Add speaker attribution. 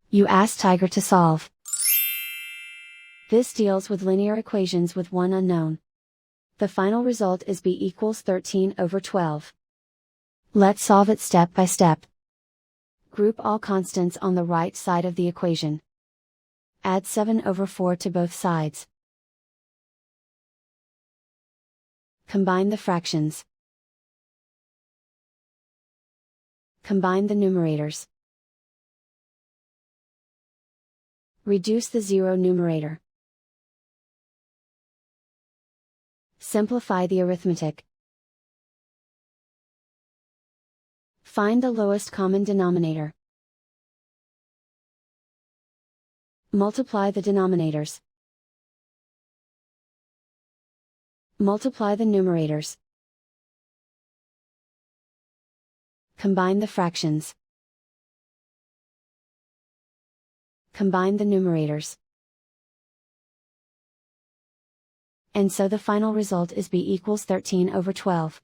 Speaker 1: You ask Tiger to solve. This deals with linear equations with one unknown. The final result is b equals 13/12. Let's solve it step by step. Group all constants on the right side of the equation. Add 7/4 to both sides. Combine the fractions. Combine the numerators. Reduce the zero numerator. Simplify the arithmetic. Find the lowest common denominator. Multiply the denominators. Multiply the numerators. Combine the fractions. Combine the numerators. And so the final result is b equals 13/12.